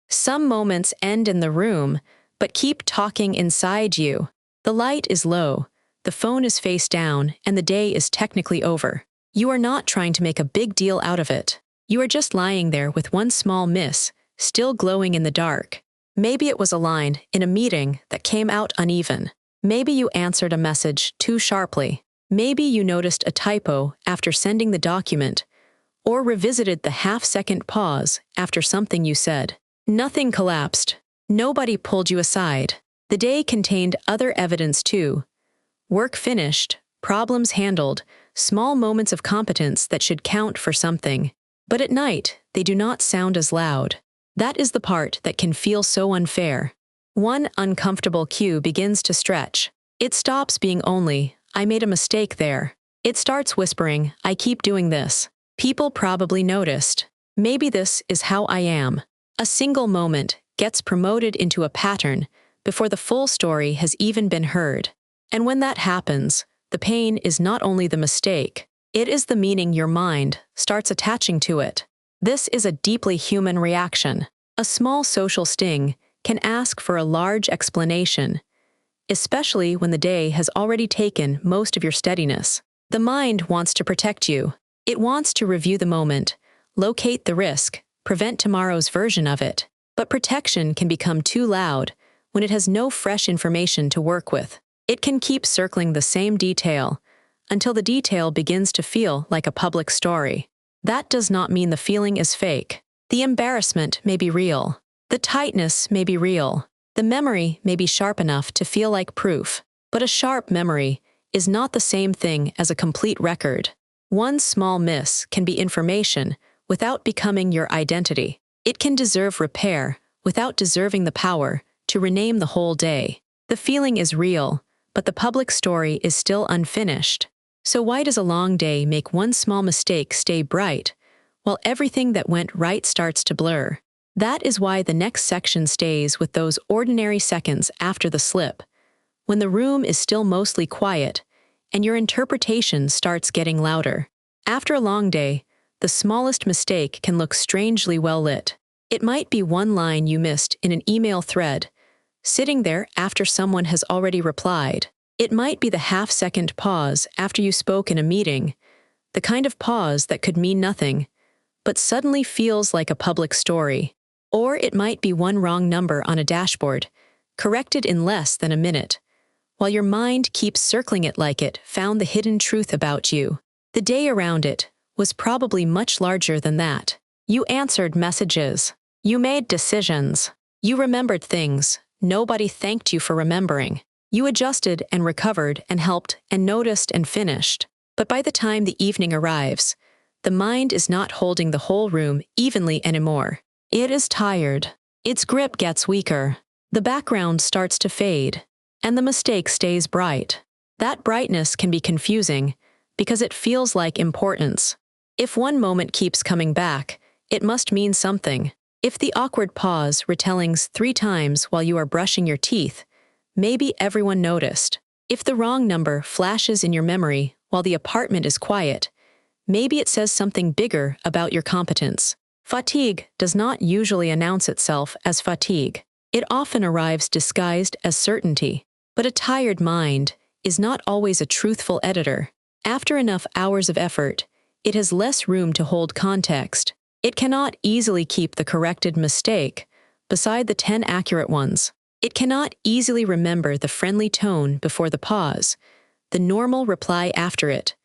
Some moments end in the room, but keep talking inside you. The light is low, the phone is face down, and the day is technically over. You are not trying to make a big deal out of it. You are just lying there with one small miss, still glowing in the dark. Maybe it was a line in a meeting that came out uneven. Maybe you answered a message too sharply. Maybe you noticed a typo after sending the document, or revisited the half-second pause after something you said. Nothing collapsed. Nobody pulled you aside. The day contained other evidence too. Work finished, problems handled, small moments of competence that should count for something. But at night, they do not sound as loud. That is the part that can feel so unfair. One uncomfortable cue begins to stretch. It stops being only, "I made a mistake there." It starts whispering, "I keep doing this. People probably noticed. Maybe this is how I am." A single moment gets promoted into a pattern before the full story has even been heard. And when that happens, the pain is not only the mistake, it is the meaning your mind starts attaching to it. This is a deeply human reaction. A small social sting can ask for a large explanation, especially when the day has already taken most of your steadiness. The mind wants to protect you. It wants to review the moment, locate the risk, prevent tomorrow's version of it. But protection can become too loud when it has no fresh information to work with. It can keep circling the same detail until the detail begins to feel like a public story. That does not mean the feeling is fake. The embarrassment may be real. The tightness may be real. The memory may be sharp enough to feel like proof. But a sharp memory is not the same thing as a complete record. One small miss can be information without becoming your identity. It can deserve repair without deserving the power to rename the whole day. The feeling is real, but the public story is still unfinished. So why does a long day make one small mistake stay bright, while everything that went right starts to blur? That is why the next section stays with those ordinary seconds after the slip, when the room is still mostly quiet, and your interpretation starts getting louder. After a long day, the smallest mistake can look strangely well lit. It might be one line you missed in an email thread, sitting there after someone has already replied. It might be the half-second pause after you spoke in a meeting, the kind of pause that could mean nothing, but suddenly feels like a public story. Or it might be one wrong number on a dashboard, corrected in less than a minute, while your mind keeps circling it like it found the hidden truth about you. The day around it was probably much larger than that. You answered messages. You made decisions. You remembered things nobody thanked you for remembering. You adjusted and recovered and helped and noticed and finished. But by the time the evening arrives, the mind is not holding the whole room evenly anymore. It is tired. Its grip gets weaker. The background starts to fade, and the mistake stays bright. That brightness can be confusing because it feels like importance. If one moment keeps coming back, it must mean something. If the awkward pause retellings 3 times while you are brushing your teeth, maybe everyone noticed. If the wrong number flashes in your memory while the apartment is quiet, maybe it says something bigger about your competence. Fatigue does not usually announce itself as fatigue. It often arrives disguised as certainty. But a tired mind is not always a truthful editor. After enough hours of effort, it has less room to hold context. It cannot easily keep the corrected mistake beside the 10 accurate ones. It cannot easily remember the friendly tone before the pause, the normal reply after it,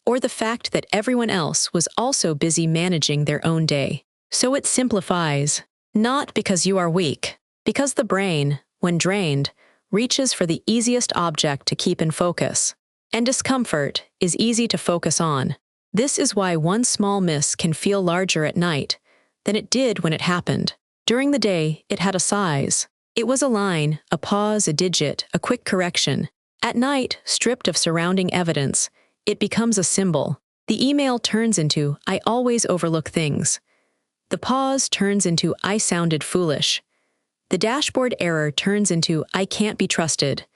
or the fact that everyone else was also busy managing their own day. So it simplifies, not because you are weak, because the brain, when drained, reaches for the easiest object to keep in focus. And discomfort is easy to focus on. This is why one small miss can feel larger at night than it did when it happened. During the day, it had a size. It was a line, a pause, a digit, a quick correction. At night, stripped of surrounding evidence, it becomes a symbol. The email turns into, "I always overlook things." The pause turns into, "I sounded foolish." The dashboard error turns into, "I can't be trusted."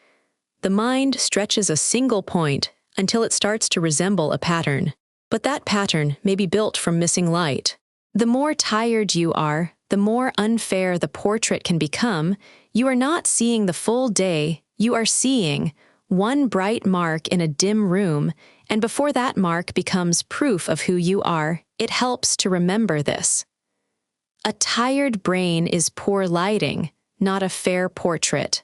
The mind stretches a single point until it starts to resemble a pattern. But that pattern may be built from missing light. The more tired you are, the more unfair the portrait can become. You are not seeing the full day, you are seeing one bright mark in a dim room, and before that mark becomes proof of who you are, it helps to remember this. A tired brain is poor lighting, not a fair portrait.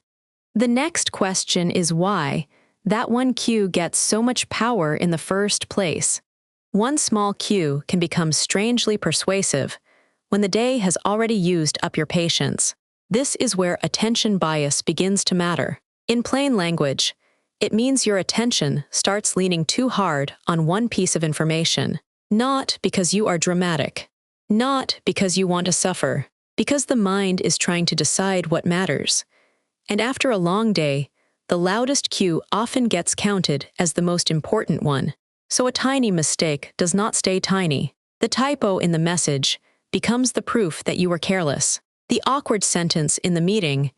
The next question is why that one cue gets so much power in the first place. One small cue can become strangely persuasive when the day has already used up your patience. This is where attention bias begins to matter. In plain language, it means your attention starts leaning too hard on one piece of information, not because you are dramatic, not because you want to suffer, because the mind is trying to decide what matters. And after a long day, the loudest cue often gets counted as the most important one. So a tiny mistake does not stay tiny. The typo in the message becomes the proof that you were careless. The awkward sentence in the meeting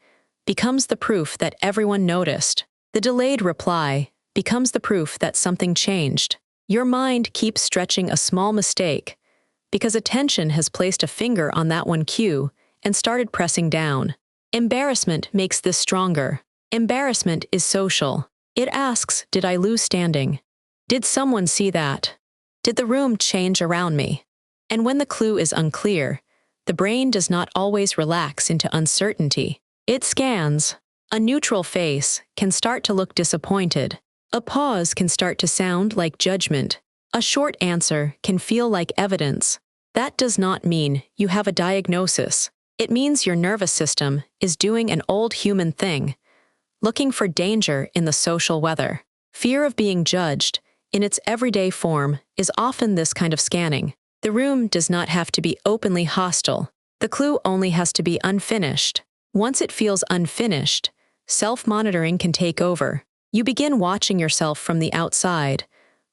becomes the proof that everyone noticed. The delayed reply becomes the proof that something changed. Your mind keeps stretching a small mistake because attention has placed a finger on that one cue and started pressing down. Embarrassment makes this stronger. Embarrassment is social. It asks, did I lose standing? Did someone see that? Did the room change around me? And when the clue is unclear, the brain does not always relax into uncertainty. It scans. A neutral face can start to look disappointed. A pause can start to sound like judgment. A short answer can feel like evidence. That does not mean you have a diagnosis. It means your nervous system is doing an old human thing, looking for danger in the social weather. Fear of being judged, in its everyday form, is often this kind of scanning. The room does not have to be openly hostile. The clue only has to be unfinished. Once it feels unfinished, self-monitoring can take over. You begin watching yourself from the outside,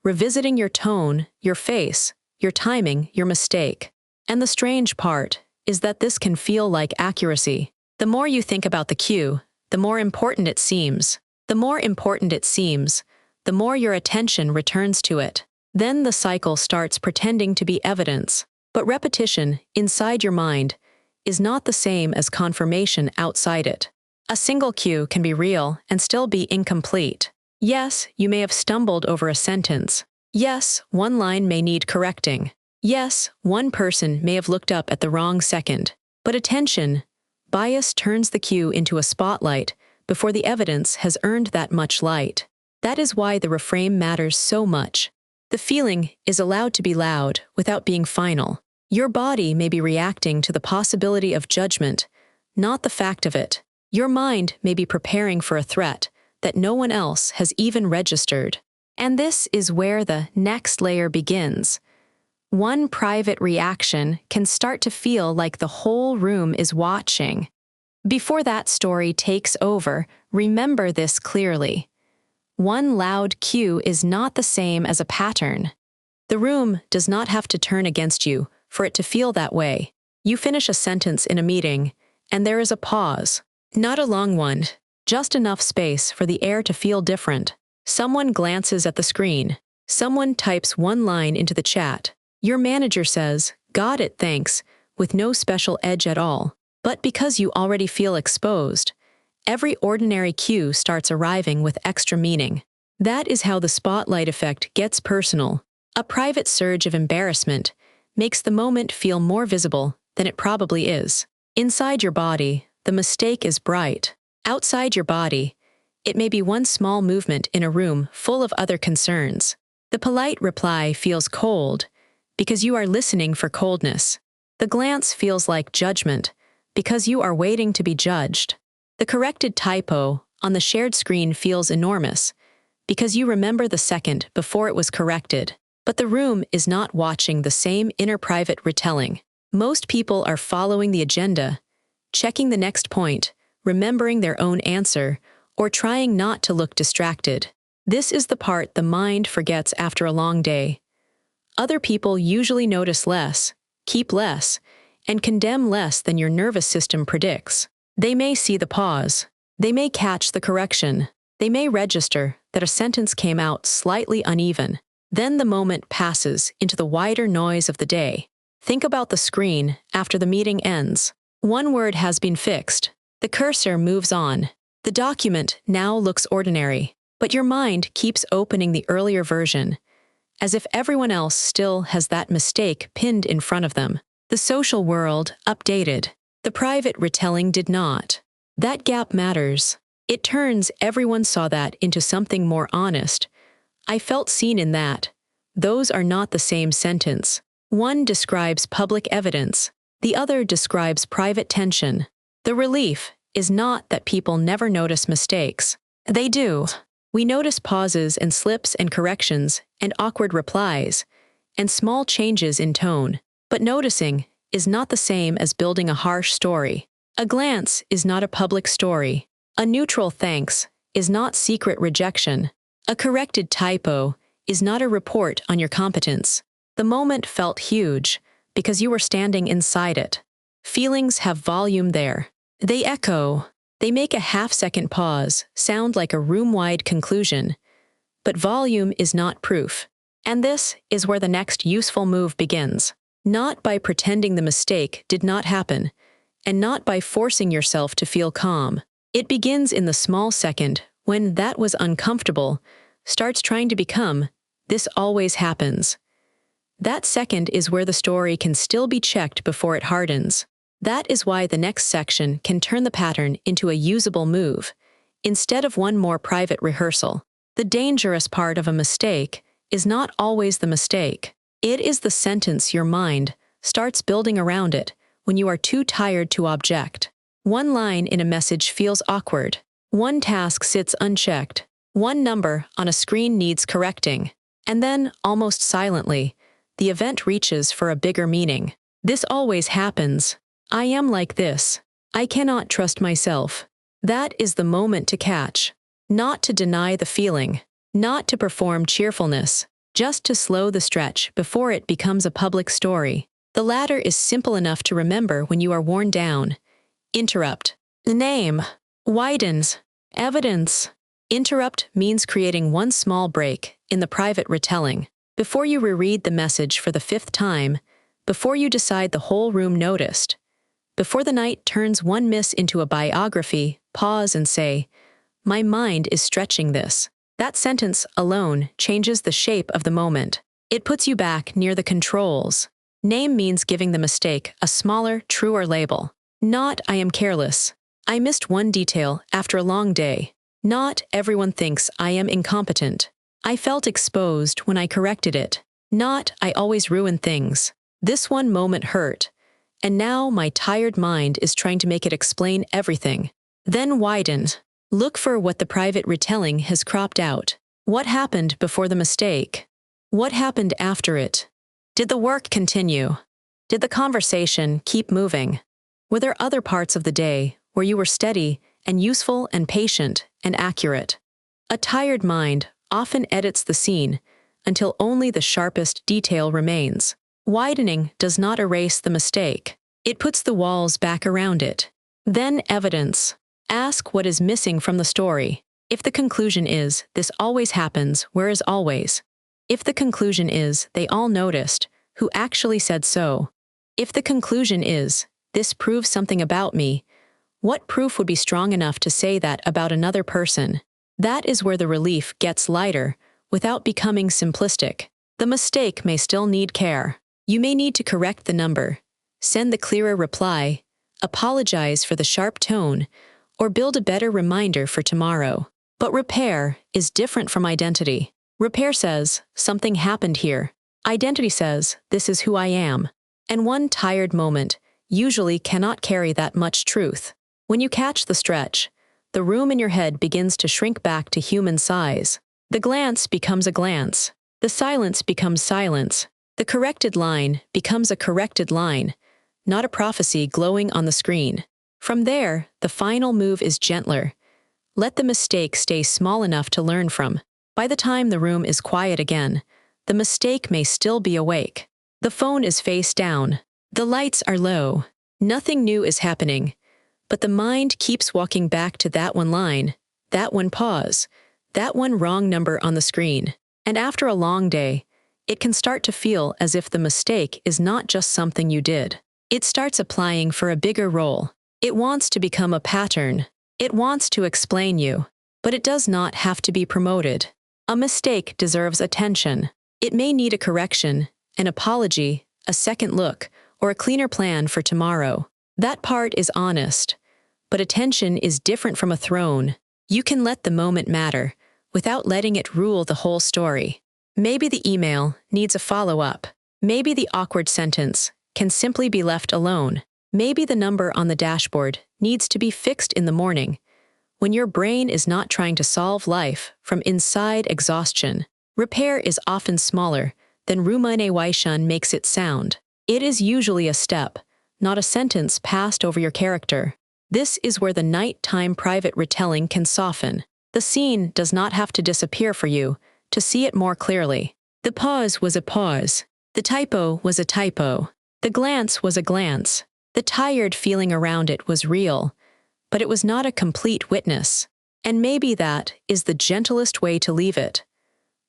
revisiting your tone, your face, your timing, your mistake. And the strange part is that this can feel like accuracy. The more you think about the cue, the more important it seems. The more important it seems, the more your attention returns to it. Then the cycle starts pretending to be evidence. But repetition, inside your mind, is not the same as confirmation outside it. A single cue can be real and still be incomplete. Yes, you may have stumbled over a sentence. Yes, one line may need correcting. Yes, one person may have looked up at the wrong second. But attention bias turns the cue into a spotlight before the evidence has earned that much light. That is why the reframe matters so much. The feeling is allowed to be loud without being final. Your body may be reacting to the possibility of judgment, not the fact of it. Your mind may be preparing for a threat that no one else has even registered. And this is where the next layer begins. One private reaction can start to feel like the whole room is watching. Before that story takes over, remember this clearly. One loud cue is not the same as a pattern. The room does not have to turn against you for it to feel that way. You finish a sentence in a meeting, and there is a pause. Not a long one, just enough space for the air to feel different. Someone glances at the screen. Someone types one line into the chat. Your manager says, "Got it, thanks," with no special edge at all. But because you already feel exposed, every ordinary cue starts arriving with extra meaning. That is how the spotlight effect gets personal. A private surge of embarrassment makes the moment feel more visible than it probably is. Inside your body, the mistake is bright. Outside your body, it may be one small movement in a room full of other concerns. The polite reply feels cold because you are listening for coldness. The glance feels like judgment because you are waiting to be judged. The corrected typo on the shared screen feels enormous because you remember the second before it was corrected. But the room is not watching the same inner private retelling. Most people are following the agenda, checking the next point, remembering their own answer, or trying not to look distracted. This is the part the mind forgets after a long day. Other people usually notice less, keep less, and condemn less than your nervous system predicts. They may see the pause. They may catch the correction. They may register that a sentence came out slightly uneven. Then the moment passes into the wider noise of the day. Think about the screen after the meeting ends. One word has been fixed. The cursor moves on. The document now looks ordinary, but your mind keeps opening the earlier version, as if everyone else still has that mistake pinned in front of them. The social world updated. The private retelling did not. That gap matters. It turns everyone saw that into something more honest. I felt seen in that. Those are not the same sentence. One describes public evidence. The other describes private tension. The relief is not that people never notice mistakes. They do. We notice pauses and slips and corrections and awkward replies and small changes in tone. But noticing is not the same as building a harsh story. A glance is not a public story. A neutral thanks is not secret rejection. A corrected typo is not a report on your competence. The moment felt huge because you were standing inside it. Feelings have volume there. They echo. They make a half-second pause sound like a room-wide conclusion. But volume is not proof. And this is where the next useful move begins. Not by pretending the mistake did not happen, and not by forcing yourself to feel calm. It begins in the small second when that was uncomfortable starts trying to become, this always happens. That second is where the story can still be checked before it hardens. That is why the next section can turn the pattern into a usable move, instead of one more private rehearsal. The dangerous part of a mistake is not always the mistake. It is the sentence your mind starts building around it when you are too tired to object. One line in a message feels awkward. One task sits unchecked. One number on a screen needs correcting. And then, almost silently, the event reaches for a bigger meaning. This always happens. I am like this. I cannot trust myself. That is the moment to catch. Not to deny the feeling. Not to perform cheerfulness. Just to slow the stretch before it becomes a public story. The latter is simple enough to remember when you are worn down. Interrupt. Name. Widens. Evidence. Interrupt means creating one small break in the private retelling. Before you reread the message for the 5th time, before you decide the whole room noticed, before the night turns one miss into a biography, pause and say, my mind is stretching this. That sentence alone changes the shape of the moment. It puts you back near the controls. Name means giving the mistake a smaller, truer label. Not, I am careless. I missed one detail after a long day. Not, everyone thinks I am incompetent. I felt exposed when I corrected it. Not, I always ruin things. This one moment hurt. And now my tired mind is trying to make it explain everything. Then widen. Look for what the private retelling has cropped out. What happened before the mistake? What happened after it? Did the work continue? Did the conversation keep moving? Were there other parts of the day where you were steady and useful and patient and accurate? A tired mind often edits the scene until only the sharpest detail remains. Widening does not erase the mistake. It puts the walls back around it. Then evidence. Ask what is missing from the story. If the conclusion is, this always happens, where is always? If the conclusion is, they all noticed, who actually said so? If the conclusion is, this proves something about me, what proof would be strong enough to say that about another person? That is where the relief gets lighter, without becoming simplistic. The mistake may still need care. You may need to correct the number, send the clearer reply, apologize for the sharp tone, or build a better reminder for tomorrow. But repair is different from identity. Repair says, something happened here. Identity says, this is who I am. And one tired moment usually cannot carry that much truth. When you catch the stretch, the room in your head begins to shrink back to human size. The glance becomes a glance. The silence becomes silence. The corrected line becomes a corrected line, not a prophecy glowing on the screen. From there, the final move is gentler. Let the mistake stay small enough to learn from. By the time the room is quiet again, the mistake may still be awake. The phone is face down. The lights are low. Nothing new is happening. But the mind keeps walking back to that one line, that one pause, that one wrong number on the screen. And after a long day, it can start to feel as if the mistake is not just something you did. It starts applying for a bigger role. It wants to become a pattern. It wants to explain you. But it does not have to be promoted. A mistake deserves attention. It may need a correction, an apology, a second look, or a cleaner plan for tomorrow. That part is honest. But attention is different from a throne. You can let the moment matter, without letting it rule the whole story. Maybe the email needs a follow-up. Maybe the awkward sentence can simply be left alone. Maybe the number on the dashboard needs to be fixed in the morning. When your brain is not trying to solve life from inside exhaustion, repair is often smaller than rumination makes it sound. It is usually a step, not a sentence passed over your character. This is where the nighttime private retelling can soften. The scene does not have to disappear for you to see it more clearly. The pause was a pause. The typo was a typo. The glance was a glance. The tired feeling around it was real, but it was not a complete witness. And maybe that is the gentlest way to leave it.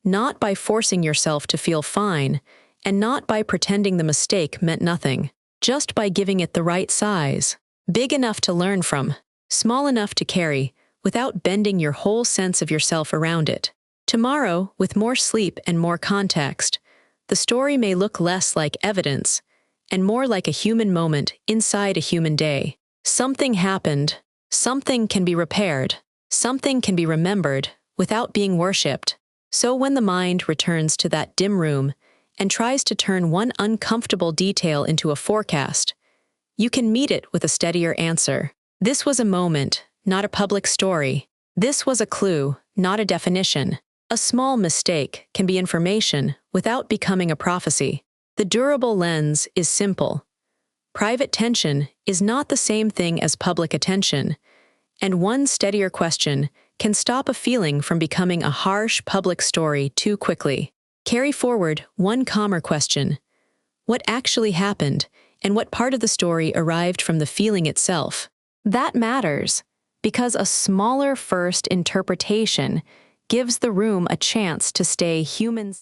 Not by forcing yourself to feel fine, and not by pretending the mistake meant nothing. Just by giving it the right size. Big enough to learn from, small enough to carry, without bending your whole sense of yourself around it. Tomorrow, with more sleep and more context, the story may look less like evidence, and more like a human moment inside a human day. Something happened. Something can be repaired. Something can be remembered without being worshipped. So when the mind returns to that dim room and tries to turn one uncomfortable detail into a forecast, you can meet it with a steadier answer. This was a moment, not a public story. This was a clue, not a definition. A small mistake can be information without becoming a prophecy. The durable lens is simple. Private tension is not the same thing as public attention, and one steadier question can stop a feeling from becoming a harsh public story too quickly. Carry forward one calmer question. What actually happened, and what part of the story arrived from the feeling itself? That matters, because a smaller first interpretation gives the room a chance to stay human.